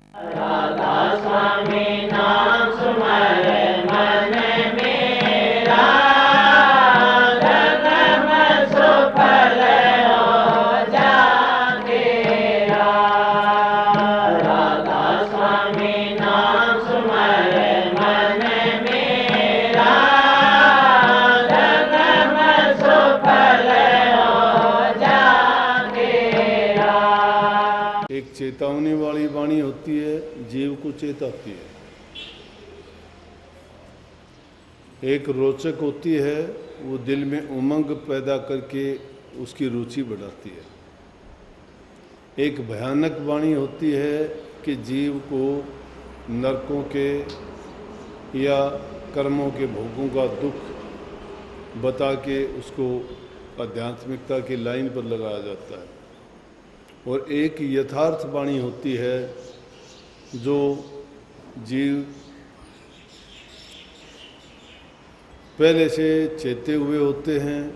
राधा स्वामी नाम सुमर मन मेरा, जन्म सुफल हो जागेरा। राधा स्वामी नाम सुमर मन मेरा, जन्म सुफल हो जागेरा। एक चेतावनी वाली वाणी होती है, जीव को चेताती है। एक रोचक होती है, वो दिल में उमंग पैदा करके उसकी रुचि बढ़ाती है। एक भयानक वाणी होती है कि जीव को नरकों के या कर्मों के भोगों का दुख बता के उसको आध्यात्मिकता की लाइन पर लगाया जाता है। और एक यथार्थ वाणी होती है जो जीव पहले से चेते हुए होते हैं,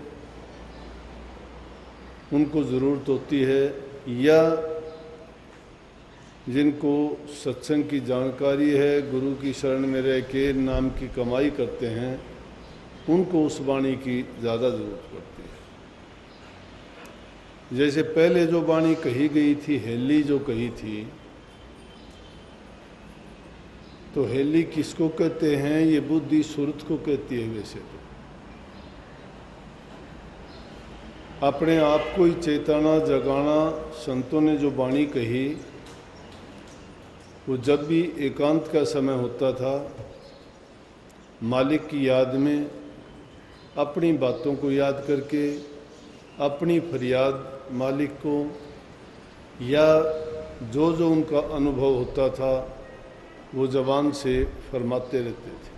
उनको ज़रूरत होती है, या जिनको सत्संग की जानकारी है, गुरु की शरण में रह के नाम की कमाई करते हैं, उनको उस वाणी की ज़्यादा ज़रूरत पड़ती है। जैसे पहले जो वाणी कही गई थी, हेली जो कही थी, तो हेली किसको कहते हैं? ये बुद्धि सुरत को कहती है। वैसे तो अपने आप को ही चेताना जगाना संतों ने जो वाणी कही, वो जब भी एकांत का समय होता था, मालिक की याद में अपनी बातों को याद करके अपनी फरियाद मालिक को, या जो जो उनका अनुभव होता था वो ज़बान से फरमाते रहते थे।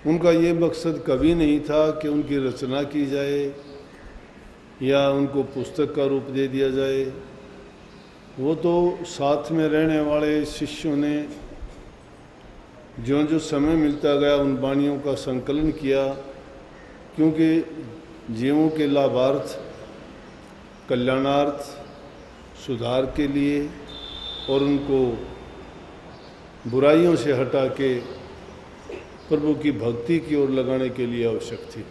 उनका ये मकसद कभी नहीं था कि उनकी रचना की जाए या उनको पुस्तक का रूप दे दिया जाए। वो तो साथ में रहने वाले शिष्यों ने जो जो समय मिलता गया उन वाणियों का संकलन किया, क्योंकि जीवों के लाभार्थ, कल्याणार्थ, सुधार के लिए और उनको बुराइयों से हटा के प्रभु की भक्ति की ओर लगाने के लिए आवश्यक थी।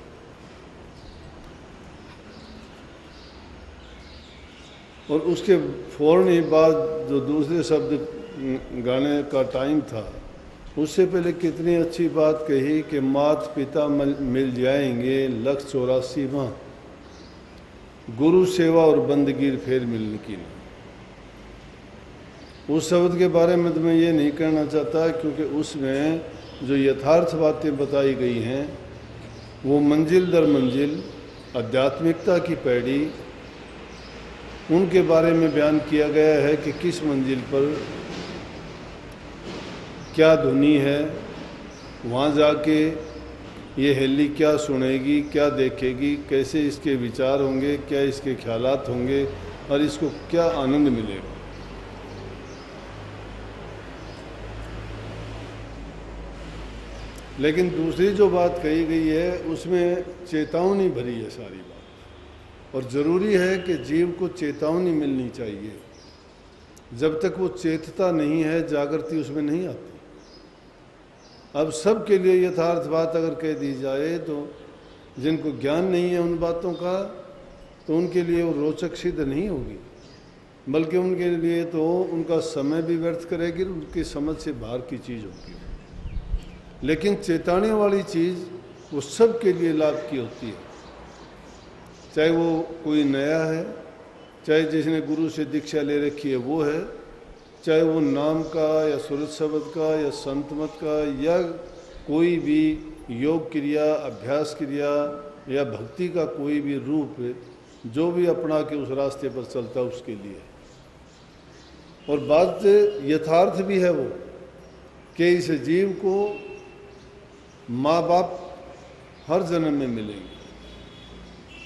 और उसके फौरन ही बाद जो दूसरे शब्द गाने का टाइम था, उससे पहले कितनी अच्छी बात कही कि मात पिता मिल जाएंगे 184 माह, गुरु सेवा और बंदगी फिर मिलने की नहीं। उस शब्द के बारे में तो मैं ये नहीं कहना चाहता, क्योंकि उसमें जो यथार्थ बातें बताई गई हैं वो मंजिल दर मंजिल आध्यात्मिकता की पैड़ी, उनके बारे में बयान किया गया है कि किस मंजिल पर क्या धुनी है, वहाँ जाके ये हेली क्या सुनेगी, क्या देखेगी, कैसे इसके विचार होंगे, क्या इसके ख्यालात होंगे और इसको क्या आनंद मिलेगा। लेकिन दूसरी जो बात कही गई है उसमें चेतावनी भरी है सारी बात, और ज़रूरी है कि जीव को चेतावनी मिलनी चाहिए। जब तक वो चेतता नहीं है, जागृति उसमें नहीं आती। अब सबके लिए यथार्थ बात अगर कह दी जाए तो जिनको ज्ञान नहीं है उन बातों का, तो उनके लिए वो रोचक सिद्ध नहीं होगी, बल्कि उनके लिए तो उनका समय भी व्यर्थ करेगी, उनकी समझ से बाहर की चीज़ होगी। लेकिन चेताने वाली चीज़ वो सब के लिए लाभ की होती है, चाहे वो कोई नया है, चाहे जिसने गुरु से दीक्षा ले रखी है वो है, चाहे वो नाम का या सुरत शब्द का या संत मत का या कोई भी योग क्रिया, अभ्यास क्रिया या भक्ति का कोई भी रूप है, जो भी अपना के उस रास्ते पर चलता है उसके लिए। और बात यथार्थ भी है वो कि इस जीव को माँ बाप हर जन्म में मिलेंगे,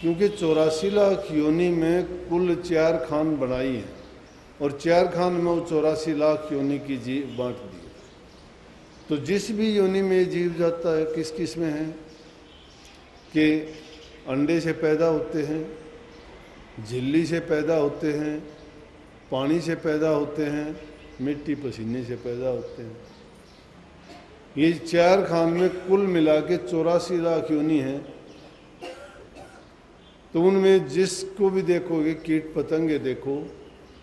क्योंकि 84 लाख योनि में कुल 4 खान बनाई हैं और 4 खान में वो 84 लाख योनि की जीव बांट दी। तो जिस भी योनि में जीव जाता है, किस किस में है कि अंडे से पैदा होते हैं, झिल्ली से पैदा होते हैं, पानी से पैदा होते हैं, मिट्टी पसीने से पैदा होते हैं। ये 4 खान में कुल मिला के 84 लाख योनि हैं। तो उनमें जिसको भी देखोगे, कीट पतंगे देखो,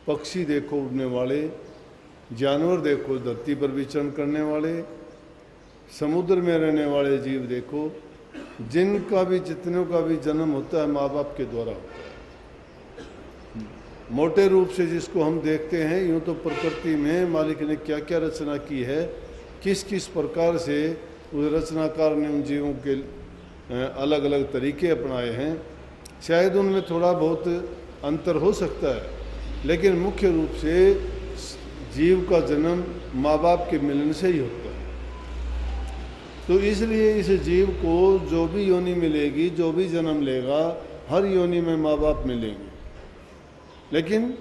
पक्षी देखो उड़ने वाले, जानवर देखो धरती पर विचरण करने वाले, समुद्र में रहने वाले जीव देखो, जिनका भी जितनों का भी जन्म होता है माँ बाप के द्वारा होता है। मोटे रूप से जिसको हम देखते हैं, यूँ तो प्रकृति में मालिक ने क्या क्या रचना की है, किस किस प्रकार से उस रचनाकार ने उन जीवों के अलग अलग तरीके अपनाए हैं, शायद उनमें थोड़ा बहुत अंतर हो सकता है, लेकिन मुख्य रूप से जीव का जन्म माँ बाप के मिलन से ही होता है। तो इसलिए इस जीव को जो भी योनि मिलेगी, जो भी जन्म लेगा, हर योनि में माँ बाप मिलेंगे। लेकिन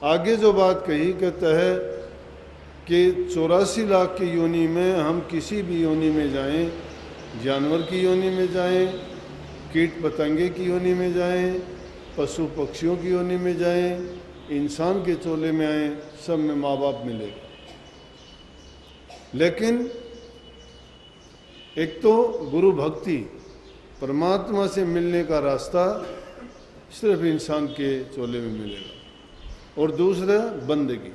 आगे जो बात कही, कहता है कि 84 लाख की योनि में हम किसी भी योनि में जाएं, जानवर की योनि में जाएं, कीट पतंगे की योनि में जाएं, पशु पक्षियों की योनि में जाएं, इंसान के चोले में आए, सब में माँ बाप मिलेगा। लेकिन एक तो गुरु भक्ति, परमात्मा से मिलने का रास्ता सिर्फ इंसान के चोले में मिलेगा, और दूसरा बंदगी।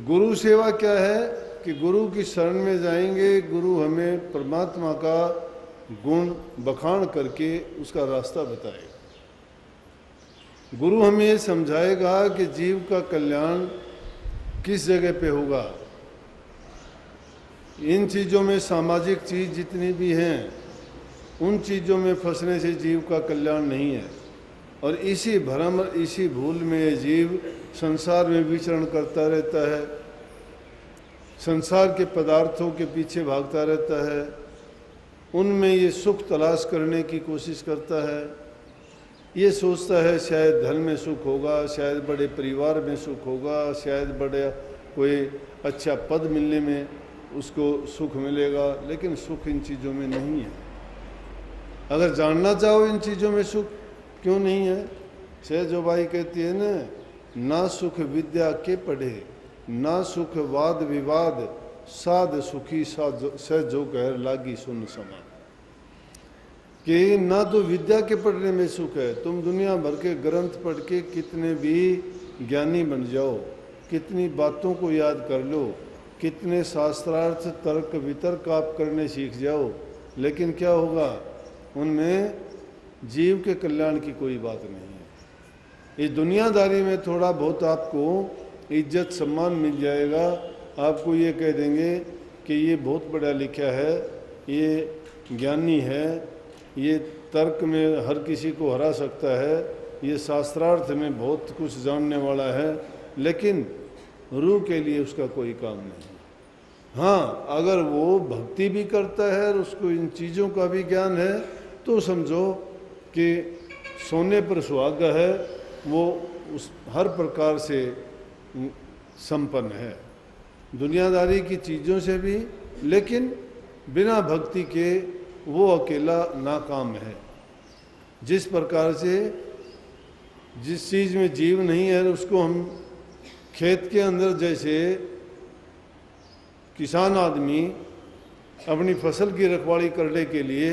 गुरु सेवा क्या है कि गुरु की शरण में जाएंगे, गुरु हमें परमात्मा का गुण बखान करके उसका रास्ता बताएगा। गुरु हमें ये समझाएगा कि जीव का कल्याण किस जगह पे होगा। इन चीज़ों में सामाजिक चीज़ जितनी भी हैं, उन चीज़ों में फंसने से जीव का कल्याण नहीं है, और इसी भ्रम, इसी भूल में जीव संसार में विचरण करता रहता है, संसार के पदार्थों के पीछे भागता रहता है, उनमें ये सुख तलाश करने की कोशिश करता है। ये सोचता है शायद धन में सुख होगा, शायद बड़े परिवार में सुख होगा, शायद बड़े कोई अच्छा पद मिलने में उसको सुख मिलेगा, लेकिन सुख इन चीज़ों में नहीं है। अगर जानना चाहो इन चीज़ों में सुख क्यों नहीं है, सहजोबाई कहती है ना सुख विद्या के पढ़े, ना सुख वाद विवाद, साध सुखी सहजो कह लागी सुन समा। कि ना तो विद्या के पढ़ने में सुख है, तुम दुनिया भर के ग्रंथ पढ़ के कितने भी ज्ञानी बन जाओ, कितनी बातों को याद कर लो, कितने शास्त्रार्थ तर्क वितर्क आप करने सीख जाओ, लेकिन क्या होगा, उनमें जीव के कल्याण की कोई बात नहीं है। इस दुनियादारी में थोड़ा बहुत आपको इज्जत सम्मान मिल जाएगा, आपको ये कह देंगे कि ये बहुत पढ़ा लिखा है, ये ज्ञानी है, ये तर्क में हर किसी को हरा सकता है, ये शास्त्रार्थ में बहुत कुछ जानने वाला है, लेकिन रूह के लिए उसका कोई काम नहीं। हाँ, अगर वो भक्ति भी करता है और उसको इन चीज़ों का भी ज्ञान है, तो समझो कि सोने पर सुहागा है, वो उस हर प्रकार से संपन्न है, दुनियादारी की चीज़ों से भी, लेकिन बिना भक्ति के वो अकेला नाकाम है। जिस प्रकार से जिस चीज़ में जीव नहीं है उसको हम खेत के अंदर, जैसे किसान आदमी अपनी फसल की रखवाली करने के लिए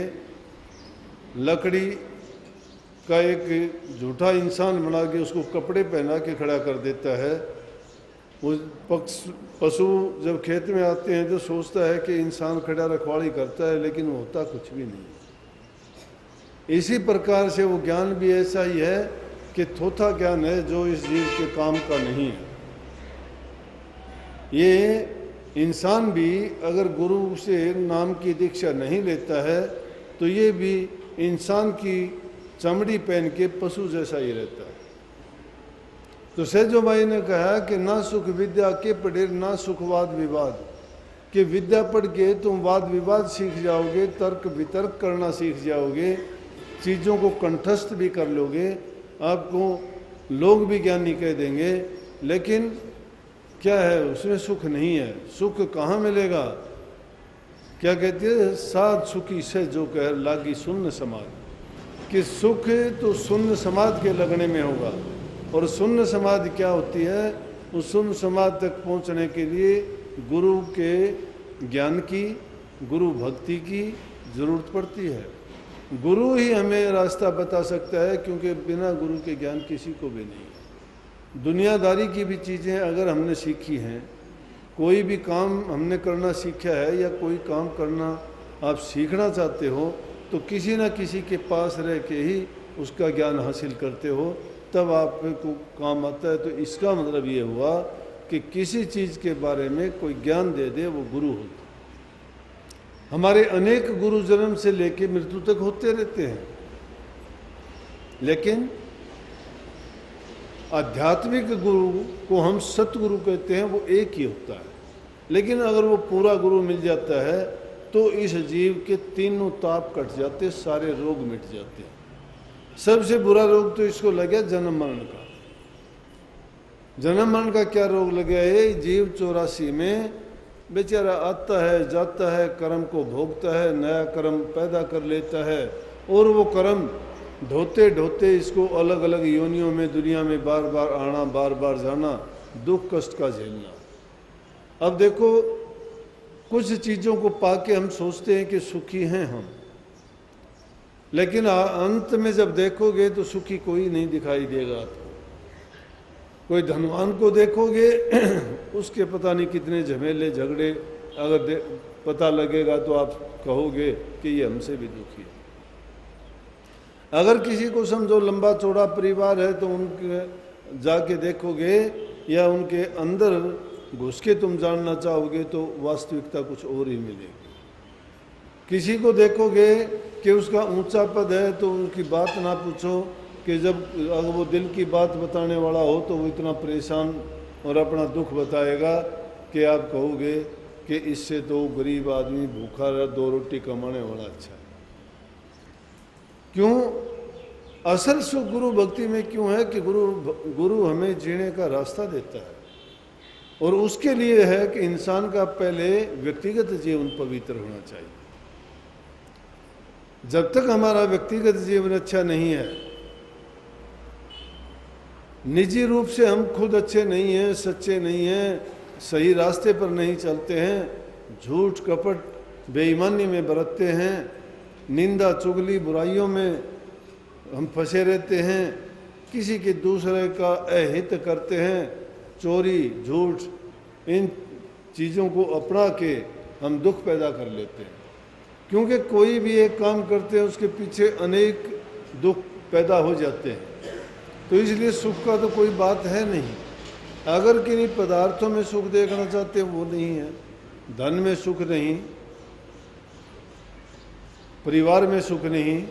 लकड़ी का एक झूठा इंसान बना के उसको कपड़े पहना के खड़ा कर देता है। वो पशु जब खेत में आते हैं तो सोचता है कि इंसान खड़ा रखवाली करता है, लेकिन वो होता कुछ भी नहीं। इसी प्रकार से वो ज्ञान भी ऐसा ही है कि थोथा ज्ञान है जो इस जीव के काम का नहीं है। ये इंसान भी अगर गुरु से नाम की दीक्षा नहीं लेता है तो ये भी इंसान की चमड़ी पहन के पशु जैसा ही रहता है। तो सहजोबाई ने कहा कि ना सुख विद्या के पढ़े, ना सुख वाद विवाद, कि विद्या पढ़ के तुम वाद विवाद सीख जाओगे, तर्क वितर्क करना सीख जाओगे, चीज़ों को कंठस्थ भी कर लोगे, आपको लोग भी ज्ञानी कह देंगे, लेकिन क्या है उसमें सुख नहीं है। सुख कहाँ मिलेगा? क्या कहती है, साध सुखी से जो कह लागी सुन्न समाज, कि सुख तो सुन्न समाज के लगने में होगा। और शून्य समाधि क्या होती है? उस शून्य समाधि तक पहुंचने के लिए गुरु के ज्ञान की, गुरु भक्ति की जरूरत पड़ती है। गुरु ही हमें रास्ता बता सकता है, क्योंकि बिना गुरु के ज्ञान किसी को भी नहीं। दुनियादारी की भी चीज़ें अगर हमने सीखी हैं, कोई भी काम हमने करना सीखा है या कोई काम करना आप सीखना चाहते हो, तो किसी न किसी के पास रह के ही उसका ज्ञान हासिल करते हो, तब आपको काम आता है। तो इसका मतलब ये हुआ कि किसी चीज़ के बारे में कोई ज्ञान दे दे, वो गुरु होता। हमारे अनेक गुरु जन्म से लेकर मृत्यु तक होते रहते हैं, लेकिन आध्यात्मिक गुरु को हम सतगुरु कहते हैं, वो एक ही होता है। लेकिन अगर वो पूरा गुरु मिल जाता है तो इस जीव के तीनों ताप कट जाते, सारे रोग मिट जाते हैं। सबसे बुरा रोग तो इसको लगे जन्म मरण का। जन्म मरण का क्या रोग लगे है? जीव 84 में बेचारा आता है, जाता है, कर्म को भोगता है, नया कर्म पैदा कर लेता है, और वो कर्म ढोते ढोते इसको अलग अलग योनियों में, दुनिया में बार बार आना, बार बार जाना, दुख कष्ट का झेलना। अब देखो, कुछ चीज़ों को पाके हम सोचते हैं कि सुखी हैं हम, लेकिन अंत में जब देखोगे तो सुखी कोई नहीं दिखाई देगा आपको। कोई धनवान को देखोगे उसके पता नहीं कितने झमेले झगड़े अगर पता लगेगा तो आप कहोगे कि ये हमसे भी दुखी है। अगर किसी को समझो लंबा चौड़ा परिवार है तो उनके जाके देखोगे या उनके अंदर घुस के तुम जानना चाहोगे तो वास्तविकता कुछ और ही मिलेगी। किसी को देखोगे कि उसका ऊंचा पद है तो उनकी बात ना पूछो, कि जब अगर वो दिल की बात बताने वाला हो तो वो इतना परेशान और अपना दुख बताएगा कि आप कहोगे कि इससे तो गरीब आदमी भूखा रहा 2 रोटी कमाने वाला अच्छा है। क्यों? असल सुख गुरु भक्ति में क्यों है कि गुरु हमें जीने का रास्ता देता है, और उसके लिए है कि इंसान का पहले व्यक्तिगत जीवन पवित्र होना चाहिए। जब तक हमारा व्यक्तिगत जीवन अच्छा नहीं है, निजी रूप से हम खुद अच्छे नहीं हैं, सच्चे नहीं हैं, सही रास्ते पर नहीं चलते हैं, झूठ कपट बेईमानी में बरतते हैं, निंदा चुगली बुराइयों में हम फंसे रहते हैं, किसी के दूसरे का अहित करते हैं, चोरी झूठ इन चीज़ों को अपना के हम दुख पैदा कर लेते हैं। क्योंकि कोई भी एक काम करते हैं उसके पीछे अनेक दुख पैदा हो जाते हैं। तो इसलिए सुख का तो कोई बात है नहीं। अगर किन्हीं पदार्थों में सुख देखना चाहते हैं वो नहीं है, धन में सुख नहीं, परिवार में सुख नहीं,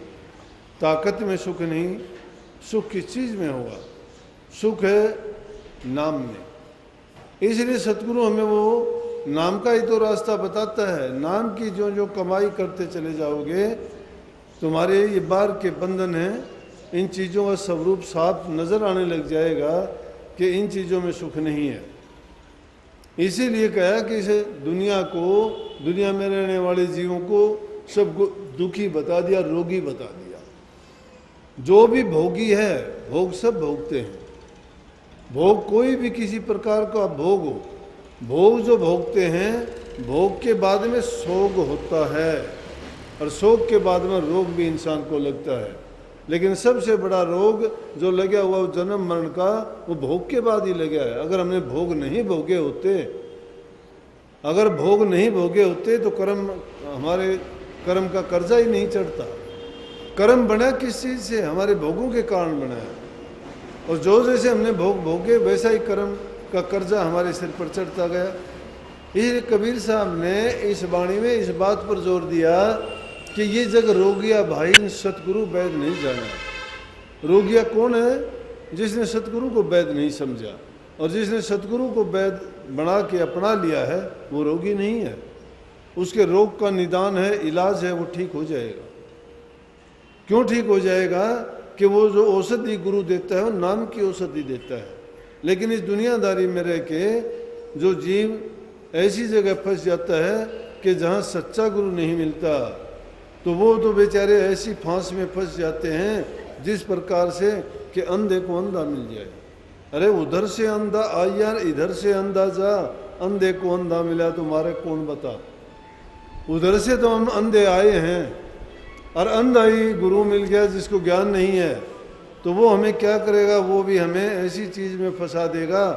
ताकत में सुख नहीं, सुख किस चीज़ में होगा? सुख है नाम में। इसलिए सतगुरु हमें वो नाम का ही तो रास्ता बताता है। नाम की जो जो कमाई करते चले जाओगे, तुम्हारे ये बार के बंधन हैं, इन चीज़ों का स्वरूप साफ नज़र आने लग जाएगा कि इन चीज़ों में सुख नहीं है। इसीलिए कहा कि इसे दुनिया में रहने वाले जीवों को सबको दुखी बता दिया, रोगी बता दिया। जो भी भोगी है, भोग सब भोगते हैं। भोग कोई भी किसी प्रकार का भोग हो, भोग जो भोगते हैं, भोग के बाद में शोक होता है, और शोक के बाद में रोग भी इंसान को लगता है। लेकिन सबसे बड़ा रोग जो लगा हुआ जन्म मरण का, वो भोग के बाद ही लगा है। अगर हमने भोग नहीं भोगे होते तो हमारे कर्म का कर्जा ही नहीं चढ़ता। कर्म बना किस चीज़ से? हमारे भोगों के कारण बना है, और जो जैसे हमने भोग भोगे वैसा ही कर्म का कर्जा हमारे सिर पर चढ़ता गया। इसलिए कबीर साहब ने इस वाणी में इस बात पर जोर दिया कि ये जग रोगिया भाई, सतगुरु वैद नहीं जाना। रोगिया कौन है? जिसने सतगुरु को वैद नहीं समझा, और जिसने सतगुरु को वैद बना के अपना लिया है वो रोगी नहीं है। उसके रोग का निदान है, इलाज है, वो ठीक हो जाएगा। क्यों ठीक हो जाएगा? कि वो जो औषधि गुरु देता है वो नाम की औषधि देता है। लेकिन इस दुनियादारी में रह के जो जीव ऐसी जगह फंस जाता है कि जहाँ सच्चा गुरु नहीं मिलता, तो वो तो बेचारे ऐसी फांस में फंस जाते हैं जिस प्रकार से कि अंधे को अंधा मिल जाए। अरे उधर से अंधा आ यार, इधर से अंधा जा, अंधे को अंधा मिला तुम्हारे कौन बता। उधर से तो हम अंधे आए हैं और अंधा ही गुरु मिल गया जिसको ज्ञान नहीं है, तो वो हमें क्या करेगा, वो भी हमें ऐसी चीज़ में फंसा देगा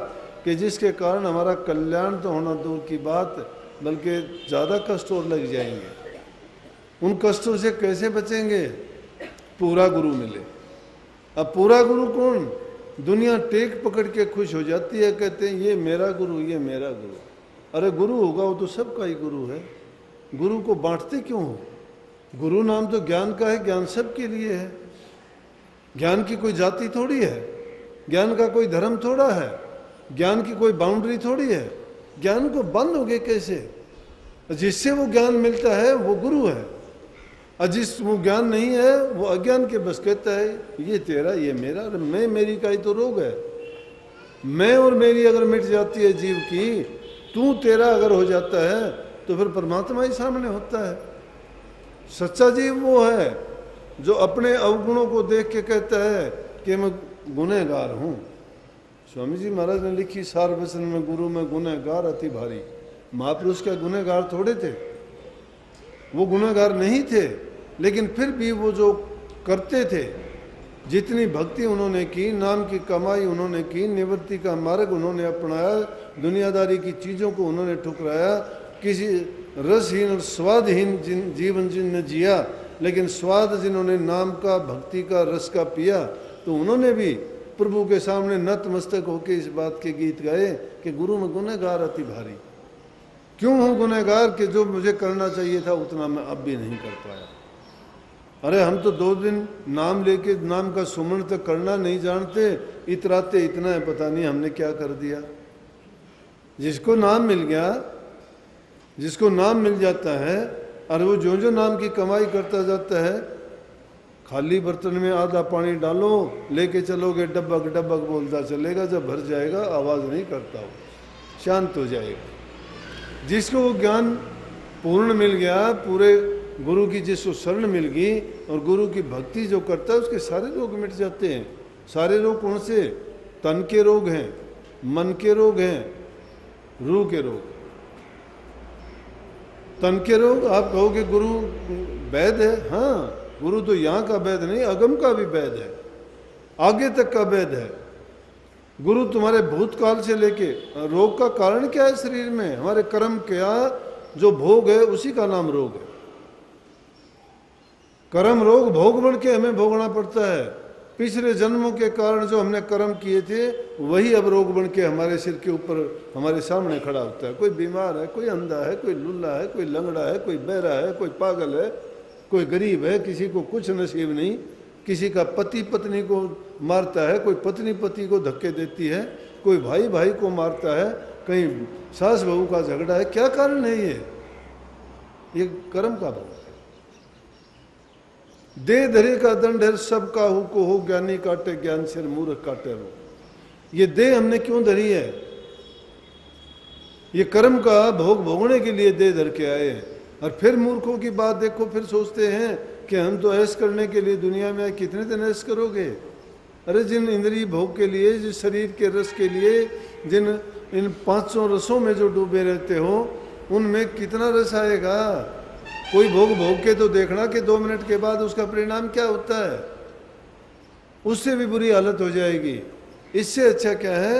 कि जिसके कारण हमारा कल्याण तो होना दूर की बात, बल्कि ज़्यादा कष्ट और लग जाएंगे। उन कष्टों से कैसे बचेंगे? पूरा गुरु मिले। अब पूरा गुरु कौन? दुनिया टेक पकड़ के खुश हो जाती है, कहते हैं ये मेरा गुरु, ये मेरा गुरु। अरे गुरु होगा वो तो सबका ही गुरु है, गुरु को बांटते क्यों हो? गुरु नाम तो ज्ञान का है, ज्ञान सबके लिए है। ज्ञान की कोई जाति थोड़ी है, ज्ञान का कोई धर्म थोड़ा है, ज्ञान की कोई बाउंड्री थोड़ी है। ज्ञान को बांधोगे कैसे? जिससे वो ज्ञान मिलता है वो गुरु है, और जिस वो ज्ञान नहीं है वो अज्ञान के बस कहता है ये तेरा, ये मेरा। अरे मैं मेरी का ही तो रोग है। मैं और मेरी अगर मिट जाती है जीव की, तू तेरा अगर हो जाता है तो फिर परमात्मा ही सामने होता है। सच्चा जीव वो है जो अपने अवगुणों को देख के कहता है कि मैं गुनहगार हूँ। स्वामी जी महाराज ने लिखी सार वचन में, गुरु में गुनहगार अति भारी। महापुरुष क्या गुनहगार थोड़े थे? वो गुनहगार नहीं थे, लेकिन फिर भी वो जो करते थे, जितनी भक्ति उन्होंने की, नाम की कमाई उन्होंने की, निवृत्ति का मार्ग उन्होंने अपनाया, दुनियादारी की चीज़ों को उन्होंने ठुकराया, किसी रसहीन और स्वादहीन जीवन जिनने जिया, लेकिन स्वाद जिन्होंने नाम का, भक्ति का, रस का पिया, तो उन्होंने भी प्रभु के सामने नतमस्तक होकर इस बात के गीत गाए कि गुरु में गुनहगार अति भारी। क्यों हूँ गुनहगार? कि जो मुझे करना चाहिए था उतना मैं अब भी नहीं कर पाया। अरे हम तो 2 दिन नाम लेके नाम का सुमरण तक करना नहीं जानते, इतराते इतना है, पता नहीं हमने क्या कर दिया। जिसको नाम मिल गया, जिसको नाम मिल जाता है, और वो जो जो नाम की कमाई करता जाता है, खाली बर्तन में आधा पानी डालो, लेके चलोगे डब्बक डब्बक बोलता चलेगा, जब भर जाएगा आवाज़ नहीं करता, वो शांत हो जाएगा। जिसको वो ज्ञान पूर्ण मिल गया, पूरे गुरु की जिसको शरण मिल गई और गुरु की भक्ति जो करता है, उसके सारे रोग मिट जाते हैं। सारे रोग कौन से? तन के रोग हैं, मन के रोग हैं, रूह के रोग। तन के रोग आप कहोगे गुरु वैद्य है, हाँ, गुरु तो यहाँ का वैद्य नहीं, अगम का भी वैद्य है, आगे तक का वैद्य है। गुरु तुम्हारे भूतकाल से लेके, रोग का कारण क्या है शरीर में? हमारे कर्म क्या जो भोग है उसी का नाम रोग है। कर्म रोग भोग बन के हमें भोगना पड़ता है। पिछले जन्मों के कारण जो हमने कर्म किए थे वही अब रोग बन के हमारे सिर के ऊपर हमारे सामने खड़ा होता है। कोई बीमार है, कोई अंधा है, कोई लुल्ला है, कोई लंगड़ा है, कोई बहरा है, कोई पागल है, कोई गरीब है, किसी को कुछ नसीब नहीं, किसी का पति पत्नी को मारता है, कोई पत्नी पति को धक्के देती है, कोई भाई भाई को मारता है, कहीं सास बहू का झगड़ा है। क्या कारण है ये कर्म का भोग। दे धरे का दंड है सब काहू को हो, ज्ञानी काटे ज्ञान सिर मूर्ख काटे रो। ये दे हमने क्यों धरी है? ये कर्म का भोग भोगने के लिए दे धर के आए हैं। और फिर मूर्खों की बात देखो, फिर सोचते हैं कि हम तो ऐश करने के लिए दुनिया में आए, कितने दिन ऐश करोगे? अरे जिन इंद्रिय भोग के लिए, जिस शरीर के रस के लिए, जिन इन 500 रसों में जो डूबे रहते हो, उनमें कितना रस आएगा? कोई भोग भोग के तो देखना कि 2 मिनट के बाद उसका परिणाम क्या होता है। उससे भी बुरी हालत हो जाएगी। इससे अच्छा क्या है?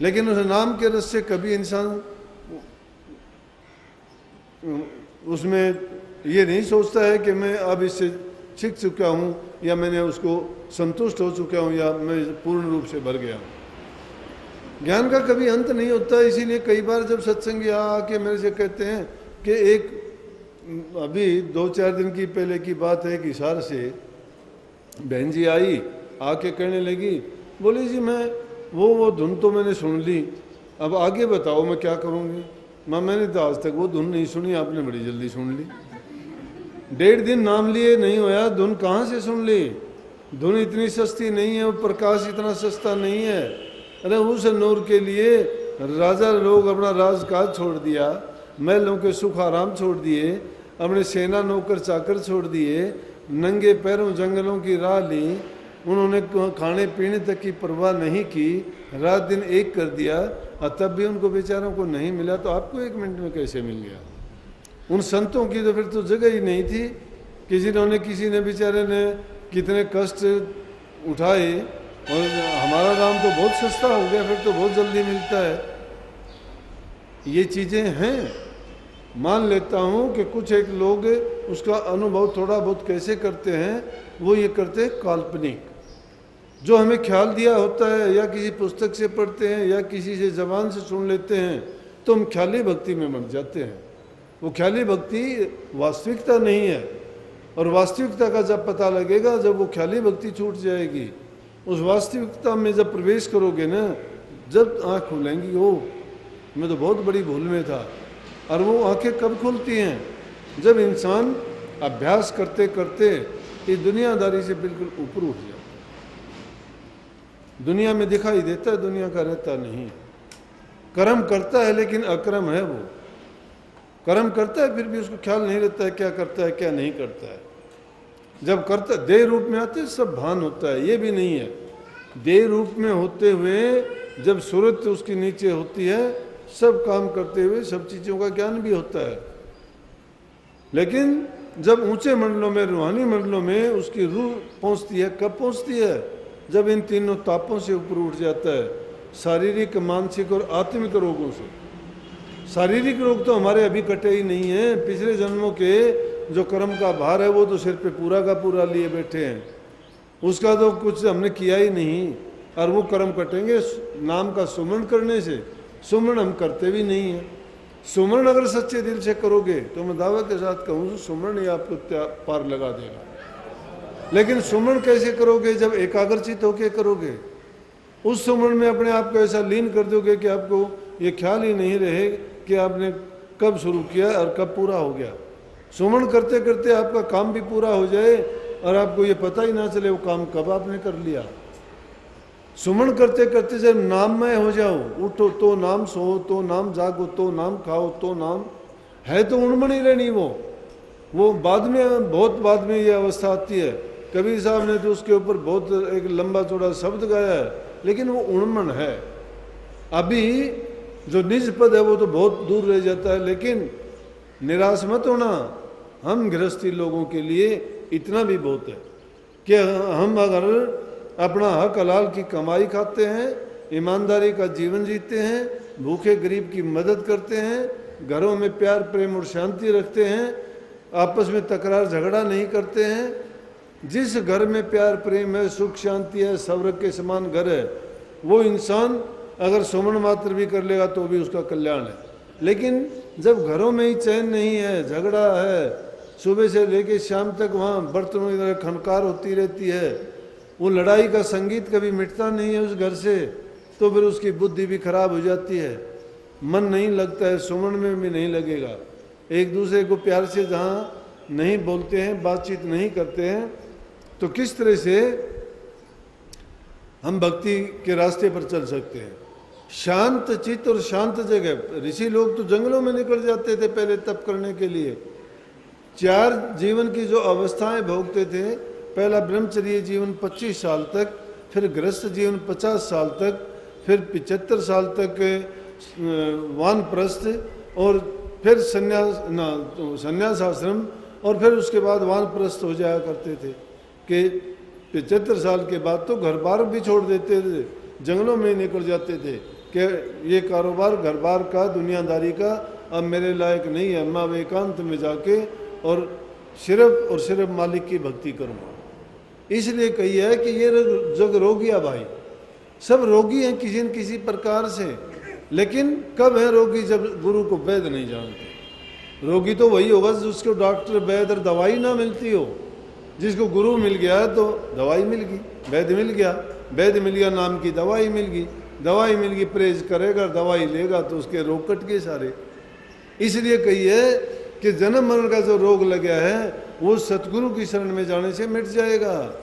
लेकिन उस नाम के रस से कभी इंसान उसमें ये नहीं सोचता है कि मैं अब इससे सीख चुका हूँ, या मैंने उसको संतुष्ट हो चुका हूँ, या मैं पूर्ण रूप से भर गया हूँ। ज्ञान का कभी अंत नहीं होता। इसीलिए कई बार जब सत्संग आके मेरे से कहते हैं कि एक अभी 2-4 दिन की पहले की बात है कि हिसार से बहन जी आई, आके कहने लगी, बोली जी मैं वो धुन तो मैंने सुन ली, अब आगे बताओ मैं क्या करूँगी। मैंने तो आज तक वो धुन नहीं सुनी, आपने बड़ी जल्दी सुन ली। 1.5 दिन नाम लिए नहीं होया, धुन कहाँ से सुन ली? धुन इतनी सस्ती नहीं है, वो प्रकाश इतना सस्ता नहीं है। अरे उस नूर के लिए राजा लोग अपना राजकाज छोड़ दिया, महलों के सुख आराम छोड़ दिए, अपने सेना नौकर चाकर छोड़ दिए, नंगे पैरों जंगलों की राह ली, उन्होंने खाने पीने तक की परवाह नहीं की, रात दिन एक कर दिया, और तब भी उनको बेचारों को नहीं मिला, तो आपको 1 मिनट में कैसे मिल गया? उन संतों की तो फिर तो जगह ही नहीं थी कि जिन्होंने किसी ने बेचारे ने कितने कष्ट उठाए, और हमारा राम तो बहुत सस्ता हो गया, फिर तो बहुत जल्दी मिलता है। ये चीज़ें हैं। मान लेता हूँ कि कुछ एक लोग उसका अनुभव थोड़ा बहुत कैसे करते हैं, वो ये करते हैं काल्पनिक, जो हमें ख्याल दिया होता है, या किसी पुस्तक से पढ़ते हैं, या किसी से जबान से सुन लेते हैं, तो हम ख्याली भक्ति में मर जाते हैं। वो ख्याली भक्ति वास्तविकता नहीं है, और वास्तविकता का जब पता लगेगा, जब वो ख्याली भक्ति छूट जाएगी, उस वास्तविकता में जब प्रवेश करोगे ना, जब आँख खुलेंगी, ओ मैं तो बहुत बड़ी भूल में था। और वो आंखें कब खुलती हैं? जब इंसान अभ्यास करते करते इस दुनियादारी से बिल्कुल ऊपर उठ जाता है। दुनिया में दिखाई देता है, दुनिया का रहता नहीं। कर्म करता है लेकिन अकर्म है। वो कर्म करता है फिर भी उसको ख्याल नहीं रहता है क्या करता है क्या नहीं करता है। जब करता देह रूप में आते सब भान होता है, ये भी नहीं है। देह रूप में होते हुए जब सूरत उसके नीचे होती है, सब काम करते हुए सब चीज़ों का ज्ञान भी होता है। लेकिन जब ऊंचे मंडलों में, रूहानी मंडलों में उसकी रूह पहुंचती है, कब पहुंचती है? जब इन तीनों तापों से ऊपर उठ जाता है, शारीरिक, मानसिक और आत्मिक रोगों से। शारीरिक रोग तो हमारे अभी कटे ही नहीं हैं। पिछले जन्मों के जो कर्म का भार है वो तो सिर पे पूरा का पूरा लिए बैठे हैं, उसका तो कुछ हमने किया ही नहीं। और वो कर्म कटेंगे नाम का सुमरण करने से। सुमरण हम करते भी नहीं हैं। सुमरण अगर सच्चे दिल से करोगे तो मैं दावा के साथ कहूँ, सुमरण ही आपको पार लगा देगा। लेकिन सुमरण कैसे करोगे? जब एकाग्रचित होकर करोगे। उस सुमरण में अपने आप को ऐसा लीन कर दोगे कि आपको ये ख्याल ही नहीं रहे कि आपने कब शुरू किया और कब पूरा हो गया। सुमरण करते करते आपका काम भी पूरा हो जाए और आपको ये पता ही ना चले वो काम कब आपने कर लिया। सुमरण करते करते जब नाममय हो जाओ, उठो तो नाम, सो तो नाम, जागो तो नाम, खाओ तो नाम, है तो उणमण ही रहनी। वो बाद में, बहुत बाद में ये अवस्था आती है। कबीर साहब ने तो उसके ऊपर बहुत एक लंबा चौड़ा शब्द गाया है, लेकिन वो उणमण है। अभी जो निज पद है वो तो बहुत दूर रह जाता है। लेकिन निराश मत होना, हम गृहस्थी लोगों के लिए इतना भी बहुत है कि हम अगर अपना हक हलाल की कमाई खाते हैं, ईमानदारी का जीवन जीते हैं, भूखे गरीब की मदद करते हैं, घरों में प्यार प्रेम और शांति रखते हैं, आपस में तकरार झगड़ा नहीं करते हैं, जिस घर में प्यार प्रेम है, सुख शांति है, स्वर्ग के समान घर है, वो इंसान अगर सुमन मात्र भी कर लेगा तो भी उसका कल्याण है। लेकिन जब घरों में ही चैन नहीं है, झगड़ा है, सुबह से लेकर शाम तक वहाँ बर्तनों की तरह खनकार होती रहती है, वो लड़ाई का संगीत कभी मिटता नहीं है उस घर से, तो फिर उसकी बुद्धि भी खराब हो जाती है, मन नहीं लगता है, सुमन में भी नहीं लगेगा। एक दूसरे को प्यार से जहाँ नहीं बोलते हैं, बातचीत नहीं करते हैं, तो किस तरह से हम भक्ति के रास्ते पर चल सकते हैं? शांत चित्त और शांत जगह। ऋषि लोग तो जंगलों में निकल जाते थे पहले तप करने के लिए। 4 जीवन की जो अवस्थाएं भोगते थे, पहला ब्रह्मचर्य जीवन 25 साल तक, फिर गृहस्थ जीवन 50 साल तक, फिर 75 साल तक वानप्रस्थ, और फिर संन्यास आश्रम, और फिर उसके बाद वानप्रस्थ हो जाया करते थे कि 75 साल के बाद तो घर बार भी छोड़ देते थे, जंगलों में निकल जाते थे कि ये कारोबार घर बार का, दुनियादारी का अब मेरे लायक नहीं है, मैं एकांत में जाके और सिर्फ मालिक की भक्ति करूँगा। इसलिए कही है कि ये जग रोगिया भाई, सब रोगी हैं किसी न किसी प्रकार से। लेकिन कब है रोगी? जब गुरु को वैद्य नहीं जानते। रोगी तो वही होगा जिसको डॉक्टर वैद्य और दवाई ना मिलती हो। जिसको गुरु मिल गया तो दवाई मिल गई, वैद्य मिल गया, वैद्य मिल गया नाम की दवाई मिल गई, दवाई मिल गई परहेज करेगा, दवाई लेगा तो उसके रोग कट गए सारे। इसलिए कही है कि जन्म मरण का जो रोग लगा है वो सतगुरु की शरण में जाने से मिट जाएगा।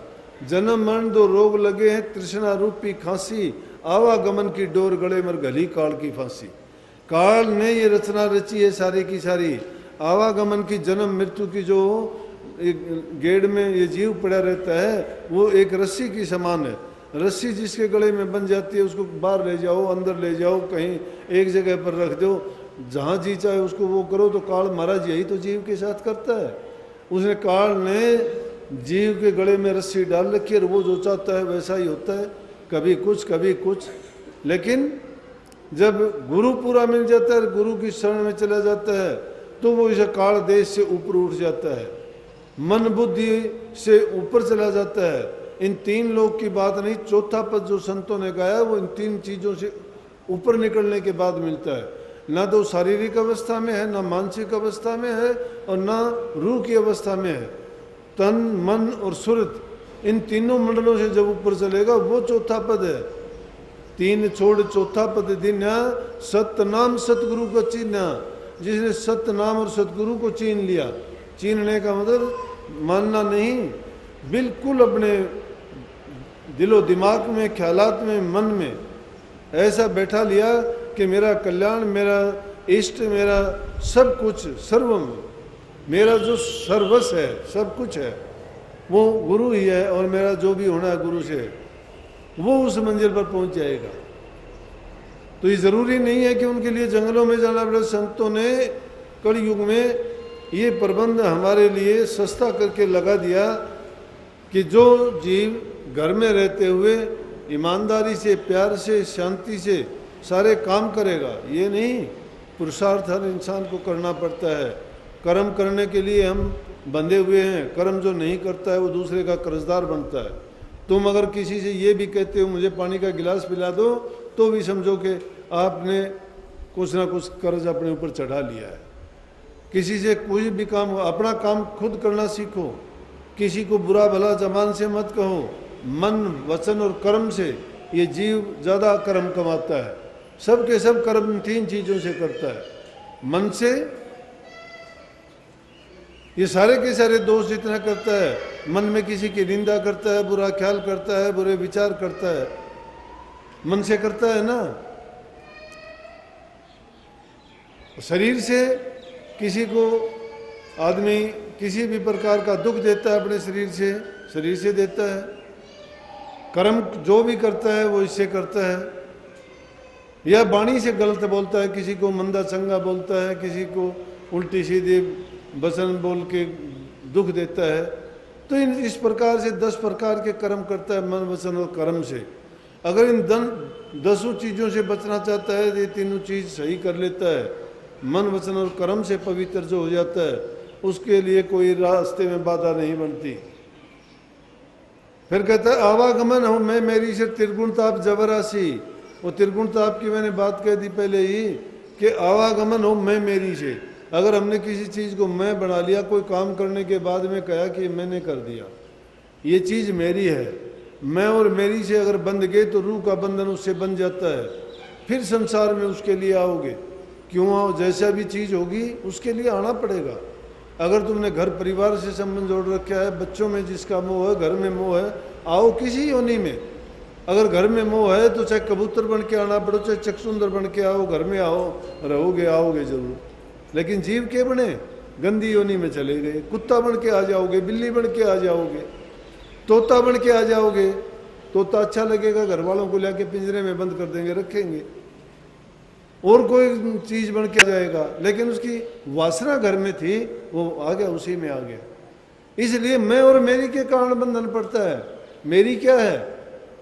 जन्म मरण 2 रोग लगे हैं, तृष्णा रूपी खांसी, आवागमन की डोर गले मर गली काल की फांसी। काल ने ये रचना रची है सारी की सारी। आवागमन की, जन्म मृत्यु की जो एक गेड़ में ये जीव पड़ा रहता है, वो एक रस्सी की समान है। रस्सी जिसके गले में बन जाती है उसको बाहर ले जाओ, अंदर ले जाओ, कहीं एक जगह पर रख दो, जहाँ जी चाहे उसको वो करो। तो काल महाराज यही तो जीव के साथ करता है। उसने काल ने जीव के गले में रस्सी डाल रखी है और वो जो चाहता है वैसा ही होता है, कभी कुछ कभी कुछ। लेकिन जब गुरु पूरा मिल जाता है, गुरु की शरण में चला जाता है, तो वो इस काल देश से ऊपर उठ जाता है, मन बुद्धि से ऊपर चला जाता है। इन तीन लोग की बात नहीं, चौथा पद जो संतों ने गाया वो इन तीन चीज़ों से ऊपर निकलने के बाद मिलता है। ना तो शारीरिक अवस्था में है, ना मानसिक अवस्था में है, और ना रूह की अवस्था में है। तन मन और सुरत, इन तीनों मंडलों से जब ऊपर चलेगा वो चौथा पद है। तीन छोड़ चौथा पद दिन्या, सत्य नाम सतगुरु को चीन्या। जिसने सत्य नाम और सतगुरु को चीन लिया, चीनने का मतलब मानना नहीं, बिल्कुल अपने दिलो दिमाग में, ख्यालात में, मन में ऐसा बैठा लिया कि मेरा कल्याण, मेरा इष्ट, मेरा सब कुछ, सर्वम, मेरा जो सर्वस्व है, सब कुछ है वो गुरु ही है, और मेरा जो भी होना है गुरु से, वो उस मंजिल पर पहुंच जाएगा। तो ये जरूरी नहीं है कि उनके लिए जंगलों में जाना पड़े। संतों ने कलयुग में ये प्रबंध हमारे लिए सस्ता करके लगा दिया कि जो जीव घर में रहते हुए ईमानदारी से, प्यार से, शांति से सारे काम करेगा, ये नहीं, पुरुषार्थ हर इंसान को करना पड़ता है। कर्म करने के लिए हम बंधे हुए हैं, कर्म जो नहीं करता है वो दूसरे का कर्जदार बनता है। तुम अगर किसी से ये भी कहते हो मुझे पानी का गिलास पिला दो, तो भी समझो कि आपने कुछ ना कुछ कर्ज अपने ऊपर चढ़ा लिया है। किसी से कोई भी काम, अपना काम खुद करना सीखो, किसी को बुरा भला जबान से मत कहो। मन, वचन और कर्म से ये जीव ज़्यादा कर्म कमाता है। सब के सब कर्म तीन चीज़ों से करता है। मन से ये सारे के सारे दोष जितना करता है, मन में किसी की निंदा करता है, बुरा ख्याल करता है, बुरे विचार करता है, मन से करता है ना। शरीर से किसी को आदमी किसी भी प्रकार का दुख देता है, अपने शरीर से देता है। कर्म जो भी करता है वो इससे करता है। या वाणी से गलत बोलता है, किसी को मंदा चंगा बोलता है, किसी को उल्टी सीधी वचन बोल के दुख देता है। तो इस प्रकार से 10 प्रकार के कर्म करता है, मन, वचन और कर्म से। अगर इन 10 चीज़ों से बचना चाहता है तो ये तीनों चीज़ सही कर लेता है, मन, वचन और कर्म से पवित्र जो हो जाता है, उसके लिए कोई रास्ते में बाधा नहीं बनती। फिर कहता है आवागमन हो मैं मेरी से त्रिगुण ताप जबरासी। वो त्रिगुण ताप की मैंने बात कह दी पहले ही कि आवागमन हो मैं मेरी से। अगर हमने किसी चीज़ को मैं बना लिया, कोई काम करने के बाद में कहा कि मैंने कर दिया, ये चीज़ मेरी है, मैं और मेरी से अगर बंध गए तो रूह का बंधन उससे बन जाता है। फिर संसार में उसके लिए आओगे, क्यों आओ, जैसा भी चीज़ होगी उसके लिए आना पड़ेगा। अगर तुमने घर परिवार से संबंध जोड़ रखा है, बच्चों में जिसका मोह है, घर में मोह है, आओ किसी योनि में। अगर घर में मोह है तो चाहे कबूतर बन के आना पड़ो, चाहे चकसुंदर बन के आओ, घर में आओ, रहोगे, आओगे जरूर। लेकिन जीव के बने गंदी योनि में चले गए, कुत्ता बन के आ जाओगे, बिल्ली बन के आ जाओगे, तोता बन के आ जाओगे। तोता अच्छा लगेगा, घर वालों को लेके पिंजरे में बंद कर देंगे, रखेंगे, और कोई चीज़ बन के आ जाएगा। लेकिन उसकी वासना घर में थी, वो आ गया, उसी में आ गया। इसलिए मैं और मेरी के कारण बंधन पड़ता है। मेरी क्या है,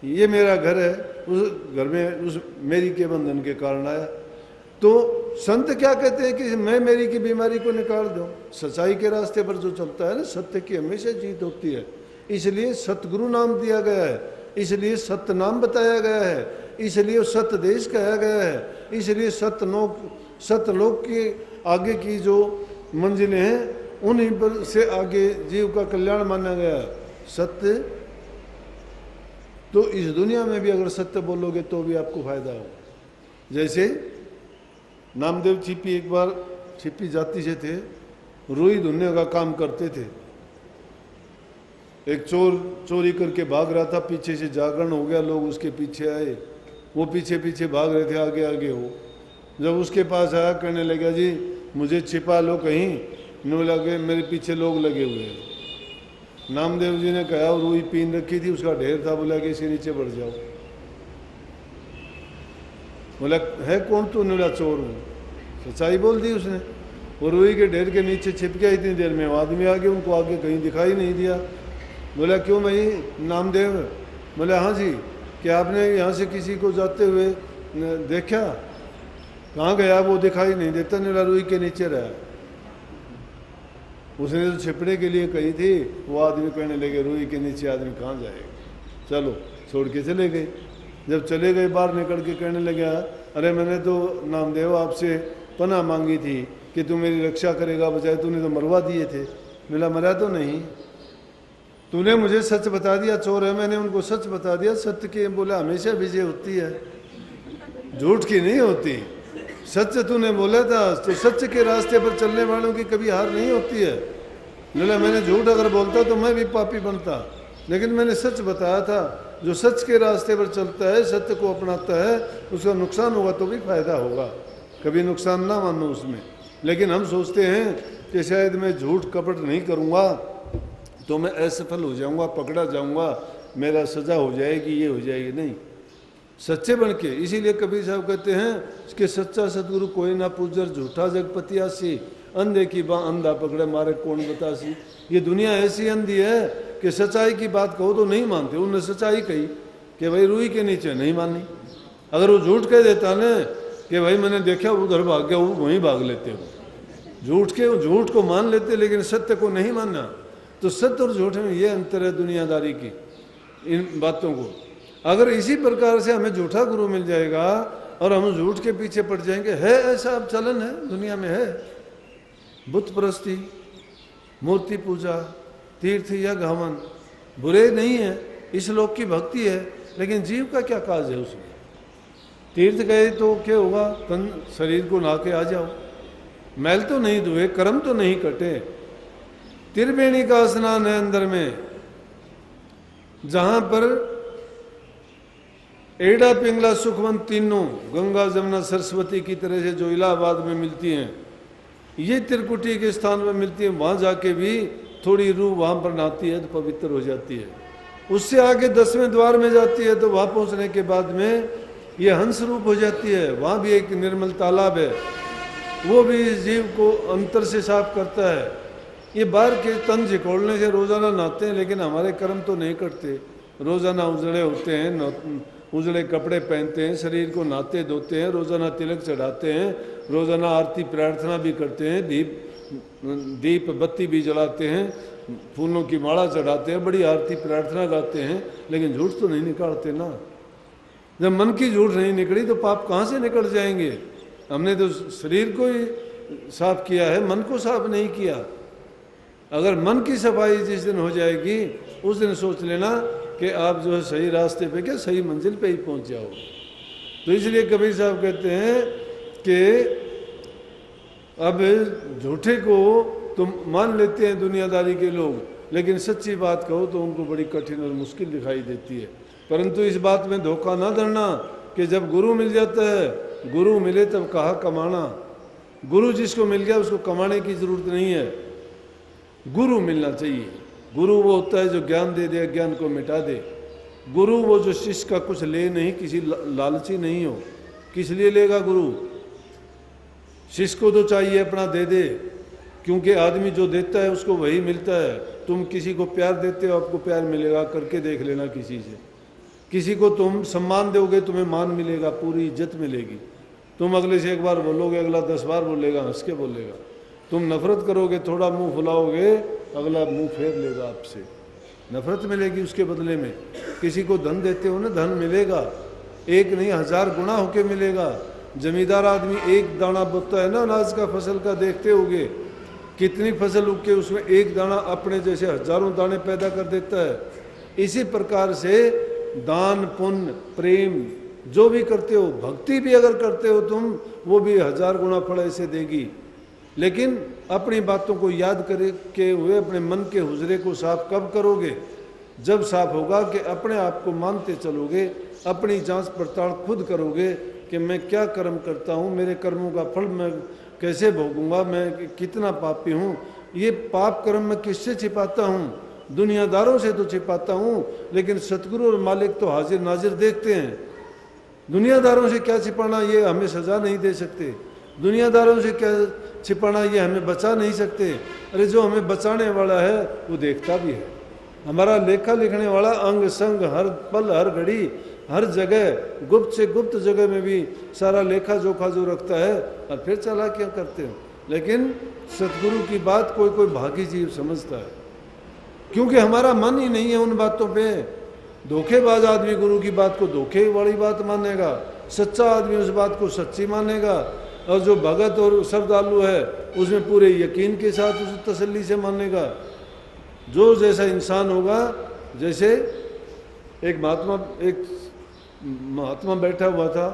ये मेरा घर है, उस घर में उस मेरी के बंधन के कारण आया। तो संत क्या कहते हैं कि मैं मेरी की बीमारी को निकाल दो। सच्चाई के रास्ते पर जो चलता है ना, सत्य की हमेशा जीत होती है। इसलिए सतगुरु नाम दिया गया है, इसलिए सत्य नाम बताया गया है, इसलिए सत्य देश कहा गया है, इसलिए सत्यलोक के आगे की जो मंजिलें हैं उन्हीं पर से आगे जीव का कल्याण माना गया है। सत्य तो इस दुनिया में भी अगर सत्य बोलोगे तो भी आपको फायदा हो। जैसे नामदेव छिपी एक बार छिपी जाति से थे, रुई धुनने का काम करते थे। एक चोर चोरी करके भाग रहा था, पीछे से जागरण हो गया, लोग उसके पीछे आए, वो पीछे पीछे भाग रहे थे, आगे आगे हो। जब उसके पास आया, कहने लगा जी मुझे छिपा लो कहीं, न लगे मेरे पीछे लोग लगे हुए हैं। नामदेव जी ने कहा और रुई पीन रखी थी, उसका ढेर था, बोला कि इसके नीचे बढ़ जाओ। बोला है कौन तू? बोला चोर हूँ। सच्चाई बोल दी उसने। वो रुई के ढेर के नीचे छिप गया। इतनी देर में वो आदमी आ गए, उनको आगे कहीं दिखाई नहीं दिया। बोला क्यों भाई नामदेव? बोला हाँ जी, क्या आपने यहाँ से किसी को जाते हुए देखा? कहाँ गया? वो दिखाई नहीं देता। बोला रुई के नीचे रहा। उसने तो छिपने के लिए कही थी। वो आदमी कहने लगे रुई के नीचे आदमी कहाँ जाएगा, चलो छोड़ के चले गए। जब चले गए बाहर निकल के कहने लगा अरे मैंने तो नामदेव आपसे पनाह मांगी थी कि तू मेरी रक्षा करेगा, बजाय तूने तो मरवा दिए थे। मिला मरा तो नहीं, तूने मुझे सच बता दिया चोर है, मैंने उनको सच बता दिया। सत्य की बोला हमेशा विजय होती है, झूठ की नहीं होती। सच तूने बोला था तो सच के रास्ते पर चलने वालों की कभी हार नहीं होती है। बोला मैंने झूठ अगर बोलता तो मैं भी पापी बनता, लेकिन मैंने सच बताया था। जो सच के रास्ते पर चलता है, सत्य को अपनाता है, उसका नुकसान होगा तो भी फायदा होगा, कभी नुकसान ना मानो उसमें। लेकिन हम सोचते हैं कि शायद मैं झूठ कपट नहीं करूँगा तो मैं असफल हो जाऊँगा, पकड़ा जाऊँगा, मेरा सजा हो जाएगी, ये हो जाएगी। नहीं, सच्चे बन के। इसीलिए कबीर साहब कहते हैं कि सच्चा सतगुरु कोई ना पूजर, झूठा जगपतियासी, अंधे की बाँ अंधा पकड़े मारे कौन बतासी। ये दुनिया ऐसी अंधी है कि सच्चाई की बात कहो तो नहीं मानते। उन्होंने सच्चाई कही कि भाई रुई के नीचे, नहीं मानी। अगर वो झूठ कह देता ना कि भाई मैंने देखा उधर भाग गया, वो वहीं भाग लेते हो। झूठ को मान लेते लेकिन सत्य को नहीं मानना। तो सत्य और झूठ में ये अंतर है दुनियादारी की, इन बातों को। अगर इसी प्रकार से हमें झूठा गुरु मिल जाएगा और हम झूठ के पीछे पड़ जाएंगे, है ऐसा अब चलन है दुनिया में, है बुत परस्ती, मूर्ति पूजा, तीर्थ या हवन, बुरे नहीं है, इस लोक की भक्ति है, लेकिन जीव का क्या काज है उसमें? तीर्थ गए तो क्या होगा? तन शरीर को नहा के आ जाओ, मैल तो नहीं धोए, कर्म तो नहीं कटे। त्रिवेणी का स्नान है अंदर में, जहां पर एड़ा पिंगला सुखवंत तीनों गंगा जमुना सरस्वती की तरह से जो इलाहाबाद में मिलती हैं, ये त्रिकुटी के स्थान में मिलती है। वहां जाके भी थोड़ी रूह वहां पर नहाती है तो पवित्र हो जाती है। उससे आगे 10वें द्वार में जाती है तो वहां पहुंचने के बाद में ये हंस रूप हो जाती है। वहां भी एक निर्मल तालाब है, वो भी जीव को अंतर से साफ करता है। ये बाहर के तन झिकोड़ने से रोजाना नहाते हैं, लेकिन हमारे कर्म तो नहीं करते। रोजाना उजड़े होते हैं, उजड़े कपड़े पहनते हैं, शरीर को नहाते धोते हैं, रोजाना तिलक चढ़ाते हैं, रोजाना आरती प्रार्थना भी करते हैं, दीप बत्ती भी जलाते हैं, फूलों की माला चढ़ाते हैं, बड़ी आरती प्रार्थना गाते हैं, लेकिन झूठ तो नहीं निकालते ना। जब मन की झूठ नहीं निकली तो पाप कहाँ से निकल जाएंगे? हमने तो शरीर को ही साफ किया है, मन को साफ नहीं किया। अगर मन की सफाई जिस दिन हो जाएगी, उस दिन सोच लेना कि आप जो है सही रास्ते पे, क्या सही मंजिल पे ही पहुंच जाओ। तो इसलिए कबीर साहब कहते हैं कि अब झूठे को तो मान लेते हैं दुनियादारी के लोग, लेकिन सच्ची बात कहो तो उनको बड़ी कठिन और मुश्किल दिखाई देती है। परंतु इस बात में धोखा ना धरना कि जब गुरु मिल जाता है, गुरु मिले तब कहा कमाना। गुरु जिसको मिल गया उसको कमाने की जरूरत नहीं है, गुरु मिलना चाहिए। गुरु वो होता है जो ज्ञान दे दे, ज्ञान को मिटा दे। गुरु वो जो शिष्य का कुछ ले नहीं, किसी लालची नहीं हो। किस लिए लेगा गुरु? शिष्य को तो चाहिए अपना दे दे, क्योंकि आदमी जो देता है उसको वही मिलता है। तुम किसी को प्यार देते हो, आपको प्यार मिलेगा, करके देख लेना किसी से। किसी को तुम सम्मान दोगे, तुम्हें मान मिलेगा, पूरी इज्जत मिलेगी। तुम अगले से एक बार बोलोगे, अगला 10 बार बोलेगा, हंस के बोलेगा। तुम नफरत करोगे, थोड़ा मुंह फुलाओगे, अगला मुंह फेर लेगा आपसे, नफरत मिलेगी उसके बदले में। किसी को धन देते हो ना, धन मिलेगा, एक नहीं 1000 गुना होके मिलेगा। जमींदार आदमी एक दाना बोता है ना अनाज का, फसल का, देखते होगे कितनी फसल उग के उसमें एक दाना अपने जैसे हजारों दाने पैदा कर देता है। इसी प्रकार से दान पुण्य प्रेम जो भी करते हो, भक्ति भी अगर करते हो तुम, वो भी 1000 गुना फल ऐसे देगी। लेकिन अपनी बातों को याद करके हुए अपने मन के हुजरे को साफ कब करोगे? जब साफ होगा कि अपने आप को मानते चलोगे, अपनी जांच पड़ताल खुद करोगे कि मैं क्या कर्म करता हूँ, मेरे कर्मों का फल मैं कैसे भोगूंगा, मैं कितना पापी हूँ, ये पाप कर्म मैं किससे छिपाता हूँ, दुनियादारों से तो छिपाता हूँ, लेकिन सतगुरु और मालिक तो हाजिर नाजिर देखते हैं। दुनियादारों से क्या छिपाना, ये हमें सजा नहीं दे सकते। दुनियादारों से क्या छिपाना, ये हमें बचा नहीं सकते। अरे जो हमें बचाने वाला है वो देखता भी है। हमारा लेखा लिखने वाला अंग संग हर पल हर घड़ी हर जगह गुप्त से गुप्त जगह में भी सारा लेखा जोखा जो रखता है, और फिर चला क्या करते हो। लेकिन सतगुरु की बात कोई कोई भागी जीव समझता है, क्योंकि हमारा मन ही नहीं है उन बातों पे। धोखेबाज आदमी गुरु की बात को धोखे वाली बात मानेगा, सच्चा आदमी उस बात को सच्ची मानेगा, और जो भगत और श्रद्धालु है उसमें पूरे यकीन के साथ उसे तसल्ली से मानेगा। जो जैसा इंसान होगा, जैसे एक महात्मा बैठा हुआ था,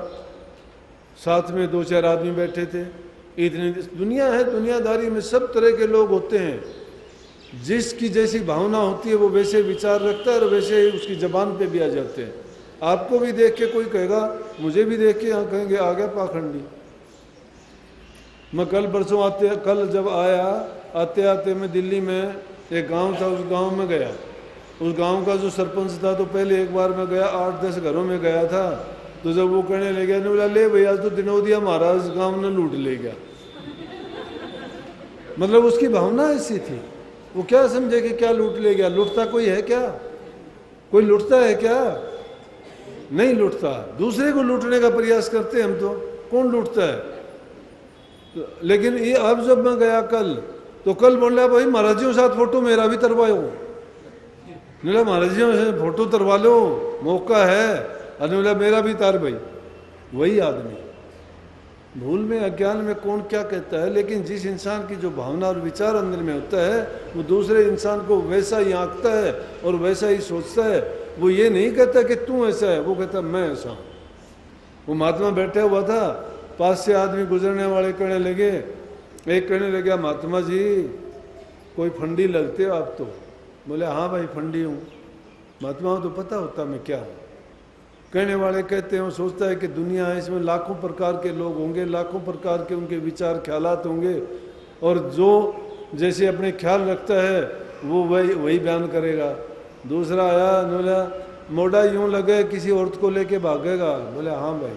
साथ में 2-4 आदमी बैठे थे। इतनी दुनिया है, दुनियादारी में सब तरह के लोग होते हैं। जिसकी जैसी भावना होती है वो वैसे विचार रखता है, और वैसे उसकी जबान पे भी आ जाते हैं। आपको भी देख के कोई कहेगा, मुझे भी देख के यहाँ कहेंगे आ गया पाखंडी। मैं कल जब आया, आते आते मैं दिल्ली में एक गांव था, उस गांव में गया। उस गांव का जो सरपंच था, तो पहले एक बार मैं गया, 8-10 घरों में गया था। तो जब वो कहने लगे, ने बोला ले भैया तो दिनोदिया महाराज गांव ने लूट ले गया। मतलब उसकी भावना ऐसी थी, वो क्या समझे कि क्या लूट ले गया। लूटता कोई है क्या? कोई लूटता है क्या? नहीं लूटता। दूसरे को लूटने का प्रयास करते हैं हम तो, कौन लूटता है। लेकिन ये अब जब मैं गया कल, तो कल बोल रहा भाई महाराजियों साथ फोटो मेरा भी तरवाओ। बोला महाराजियों से फोटो तरवा लो, मौका है। अरे बोला मेरा भी तार भाई। वही आदमी भूल में अज्ञान में कौन क्या कहता है, लेकिन जिस इंसान की जो भावना और विचार अंदर में होता है, वो दूसरे इंसान को वैसा ही आंकता है और वैसा ही सोचता है। वो ये नहीं कहता कि तू ऐसा है, वो कहता मैं ऐसा हूँ। वो महात्मा बैठा हुआ था, पास से आदमी गुजरने वाले कहने लगे, एक कहने लगा महात्मा जी कोई फंडी लगते हो आप तो। बोले हाँ भाई फंडी हूँ। महात्मा तो पता होता मैं क्या हूँ। कहने वाले कहते हैं, वो सोचता है कि दुनिया है, इसमें लाखों प्रकार के लोग होंगे, लाखों प्रकार के उनके विचार ख्यालात होंगे, और जो जैसे अपने ख्याल रखता है वो वही बयान करेगा। दूसरा आया, बोला मोड़ा यूँ लगे किसी औरत को लेके भागेगा। बोले हाँ भाई।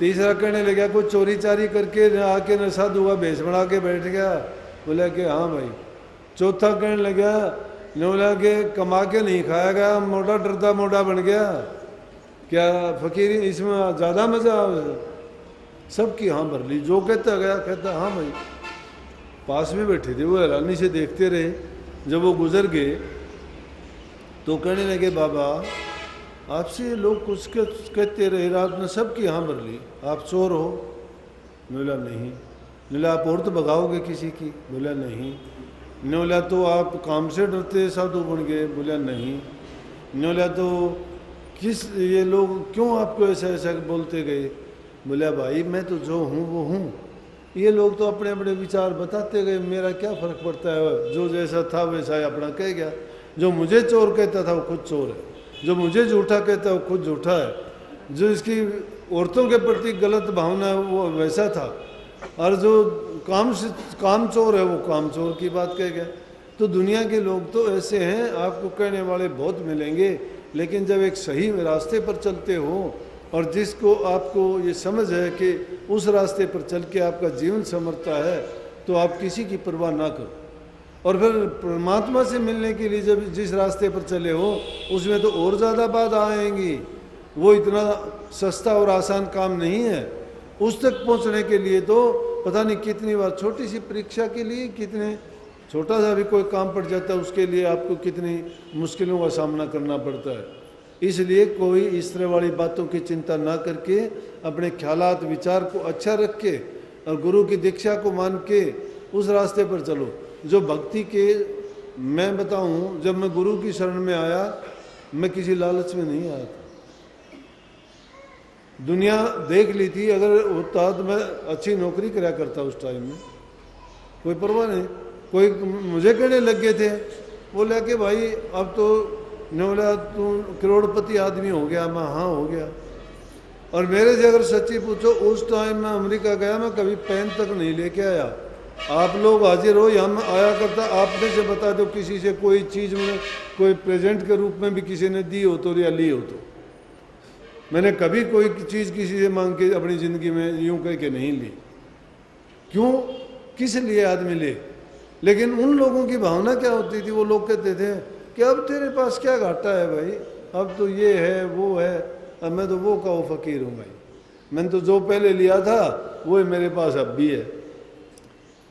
तीसरा कहने लगा कोई चोरी चारी करके आके नशा दुआ भेस बना के बैठ गया। बोला कि हाँ भाई। चौथा कहने लगा, बोला कि कमा के नहीं खाया गया, मोटा डरता मोटा बन गया। क्या फकीरी इसमें ज़्यादा मज़ा आ। सबकी हाँ भर ली। जो कहता गया कहता हाँ भाई। पास में बैठे थे वो हैरानी से देखते रहे। जब वो गुजर गए तो कहने लगे बाबा आपसे लोग कुछ कहते रहे, रात ने सबकी हाँ भर ली, आप चोर हो। बोला नहीं। बोला आप औरत भगाओगे किसी की। बोला नहीं। बोला तो आप काम से डरते साधु बन गए। बोला नहीं। बोला तो किस ये लोग क्यों आपको ऐसा ऐसा बोलते गए। बोला भाई मैं तो जो हूँ वो हूँ, ये लोग तो अपने अपने विचार बताते गए, मेरा क्या फ़र्क पड़ता है। जो जैसा था वैसा ही अपना कह गया। जो मुझे चोर कहता था वो खुद चोर है, जो मुझे झूठा कहता है वो खुद झूठा है। जो इसकी औरतों के प्रति गलत भावना है वो वैसा था, और जो काम चोर है वो काम चोर की बात कह गया। तो दुनिया के लोग तो ऐसे हैं, आपको कहने वाले बहुत मिलेंगे, लेकिन जब एक सही रास्ते पर चलते हो और जिसको आपको ये समझ है कि उस रास्ते पर चल के आपका जीवन संवरता है, तो आप किसी की परवाह ना करो। और फिर परमात्मा से मिलने के लिए जब जिस रास्ते पर चले हो उसमें तो और ज़्यादा बाधा आएंगी। वो इतना सस्ता और आसान काम नहीं है। उस तक पहुंचने के लिए तो पता नहीं कितनी बार, छोटी सी परीक्षा के लिए कितने छोटा सा भी कोई काम पड़ जाता है, उसके लिए आपको कितनी मुश्किलों का सामना करना पड़ता है। इसलिए कोई इस तरह वाली बातों की चिंता ना करके अपने ख्यालात विचार को अच्छा रख के और गुरु की दीक्षा को मान के उस रास्ते पर चलो जो भक्ति के। मैं बताऊं, जब मैं गुरु की शरण में आया, मैं किसी लालच में नहीं आया था। दुनिया देख ली थी, अगर होता तो मैं अच्छी नौकरी करा करता उस टाइम में, कोई परवाह नहीं। कोई मुझे कहने लग गए थे, बोला कि भाई अब तो ने बोला तू करोड़पति आदमी हो गया। मैं हाँ हो गया। और मेरे से अगर सच्ची पूछो, उस टाइम मैं अमेरिका गया, मैं कभी पेन तक नहीं लेके आया। आप लोग हाजिर हो, हम आया करता, आपने से बता दो किसी से कोई चीज़ में कोई प्रेजेंट के रूप में भी किसी ने दी हो तो या ली हो तो। मैंने कभी कोई चीज़ किसी से मांग के अपनी ज़िंदगी में यूं कह के नहीं ली। क्यों, किस लिए आदमी ले? लेकिन उन लोगों की भावना क्या होती थी, वो लोग कहते थे कि अब तेरे पास क्या घाटा है भाई, अब तो ये है वो है, अब मैं तो वो का वो फ़कीर हूँ भाई, मैंने तो जो पहले लिया था वो मेरे पास अब भी है।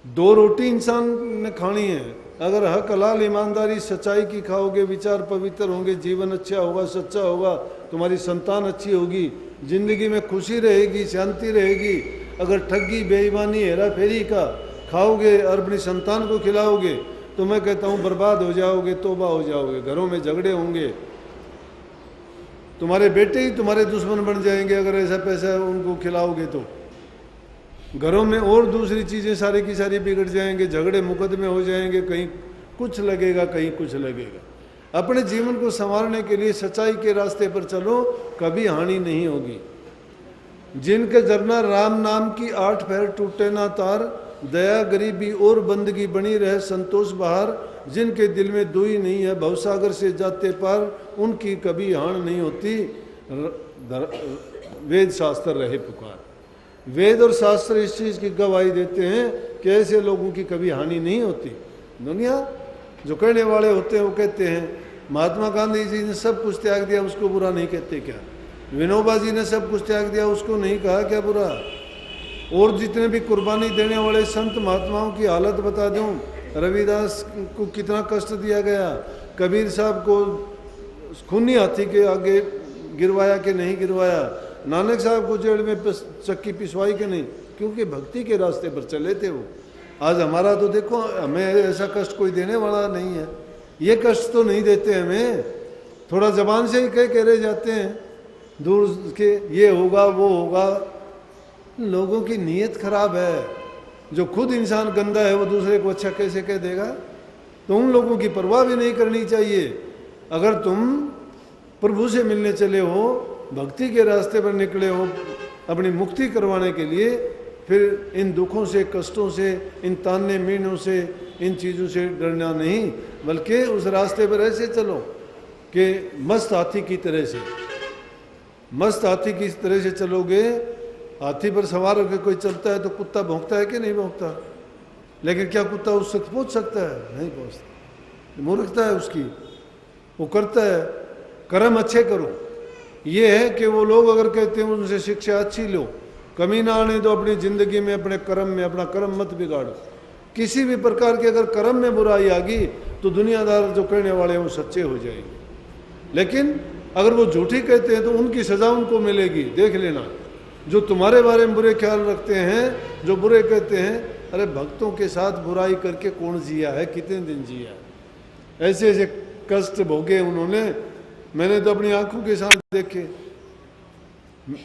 2 रोटी इंसान ने खानी है, अगर हक हलाल ईमानदारी सच्चाई की खाओगे, विचार पवित्र होंगे, जीवन अच्छा होगा, सच्चा होगा, तुम्हारी संतान अच्छी होगी, ज़िंदगी में खुशी रहेगी, शांति रहेगी। अगर ठगी बेईमानी हेरा फेरी का खाओगे और अपनी संतान को खिलाओगे तो मैं कहता हूँ बर्बाद हो जाओगे, तौबा हो जाओगे, घरों में झगड़े होंगे, तुम्हारे बेटे ही तुम्हारे दुश्मन बन जाएंगे अगर ऐसा पैसा उनको खिलाओगे तो। घरों में और दूसरी चीज़ें सारी की सारी बिगड़ जाएंगे, झगड़े मुकदमे हो जाएंगे, कहीं कुछ लगेगा कहीं कुछ लगेगा। अपने जीवन को संवारने के लिए सच्चाई के रास्ते पर चलो, कभी हानि नहीं होगी। जिनके जरना राम नाम की 8 पैर टूटे ना तार, दया गरीबी और बंदगी बनी रहे संतोष बहार, जिनके दिल में दुई नहीं है भवसागर से जाते पार, उनकी कभी हानि नहीं होती, वेद शास्त्र रहे पुकार। वेद और शास्त्र इस चीज़ की गवाही देते हैं कि ऐसे लोगों की कभी हानि नहीं होती। दुनिया जो कहने वाले होते हैं वो कहते हैं महात्मा गांधी जी ने सब कुछ त्याग दिया, उसको बुरा नहीं कहते क्या? विनोबा जी ने सब कुछ त्याग दिया, उसको नहीं कहा क्या बुरा? और जितने भी कुर्बानी देने वाले संत महात्माओं की हालत बता दूं, रविदास को कितना कष्ट दिया गया, कबीर साहब को खूनी हाथी के आगे गिरवाया कि नहीं गिरवाया, नानक साहब को जेल में चक्की पिसवाई कि नहीं, क्योंकि भक्ति के रास्ते पर चले थे वो। आज हमारा तो देखो, हमें ऐसा कष्ट कोई देने वाला नहीं है, ये कष्ट तो नहीं देते हमें, थोड़ा जबान से ही कह रह जाते हैं दूर के, ये होगा वो होगा। लोगों की नीयत खराब है, जो खुद इंसान गंदा है वो दूसरे को अच्छा कैसे कह देगा? तो उन लोगों की परवाह भी नहीं करनी चाहिए। अगर तुम प्रभु से मिलने चले हो, भक्ति के रास्ते पर निकले हो अपनी मुक्ति करवाने के लिए, फिर इन दुखों से, कष्टों से, इन ताने मीनों से, इन चीज़ों से डरना नहीं, बल्कि उस रास्ते पर ऐसे चलो कि मस्त हाथी की तरह से, मस्त हाथी की तरह से चलोगे। हाथी पर सवार होकर कोई चलता है तो कुत्ता भौंकता है कि नहीं भौंकता? लेकिन क्या कुत्ता उस तक पहुँच सकता है? नहीं पहुँचता, मूर्खता है उसकी, वो करता है। कर्म अच्छे करो, ये है कि वो लोग अगर कहते हैं उनसे शिक्षा अच्छी लो, कमी ना आने दो अपनी ज़िंदगी में, अपने कर्म में, अपना कर्म मत बिगाड़ो। किसी भी प्रकार की अगर कर्म में बुराई आ गई तो दुनियादार जो कहने वाले हैं वो सच्चे हो जाएंगे, लेकिन अगर वो झूठी कहते हैं तो उनकी सज़ा उनको मिलेगी। देख लेना, जो तुम्हारे बारे में बुरे ख्याल रखते हैं, जो बुरे कहते हैं, अरे भक्तों के साथ बुराई करके कौन जिया है, कितने दिन जिया है? ऐसे ऐसे कष्ट भोगे उन्होंने, मैंने तो अपनी आंखों के सामने देखे,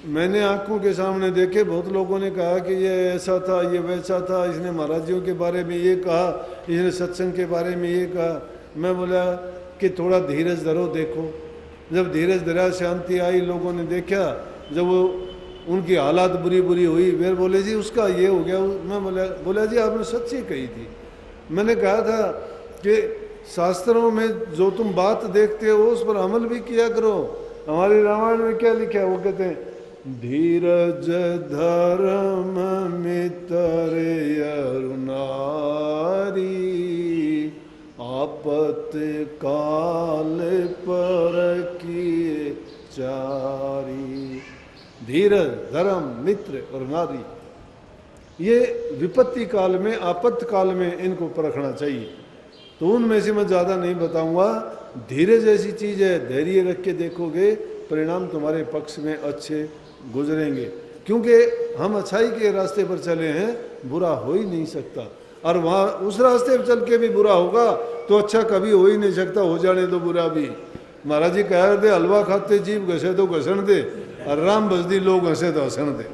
मैंने आंखों के सामने देखे। बहुत लोगों ने कहा कि ये ऐसा था, ये वैसा था, इसने महाराजियों के बारे में ये कहा, इसने सत्संग के बारे में ये कहा। मैं बोला कि थोड़ा धीरज धरो, देखो। जब धीरज धरा, शांति आई, लोगों ने देखा, जब वो उनकी हालात बुरी बुरी हुई, फिर बोले जी उसका ये हो गया। मैं बोला जी आपने सच्ची कही थी। मैंने कहा था कि शास्त्रों में जो तुम बात देखते हो उस पर अमल भी किया करो। हमारे रामायण में क्या लिखा है? वो कहते हैं धीरज धर्म मित्र अरुणारी, आपत काल पर किए चारी। धीरज, धर्म, मित्र और नारी, ये विपत्ति काल में, आपत्त काल में इनको परखना चाहिए। तो उनमें से मैं ज़्यादा नहीं बताऊंगा। धीरज ऐसी चीज़ है, धैर्य रख के देखोगे परिणाम तुम्हारे पक्ष में अच्छे गुजरेंगे, क्योंकि हम अच्छाई के रास्ते पर चले हैं, बुरा हो ही नहीं सकता। और वहाँ उस रास्ते पर चल के भी बुरा होगा तो अच्छा कभी हो ही नहीं सकता, हो जाने दो बुरा भी। महाराज जी कह रहे थे हलवा खाते जीव घसे तो घसन दे, और राम बसदी लोग हंसे तो हंसन दे।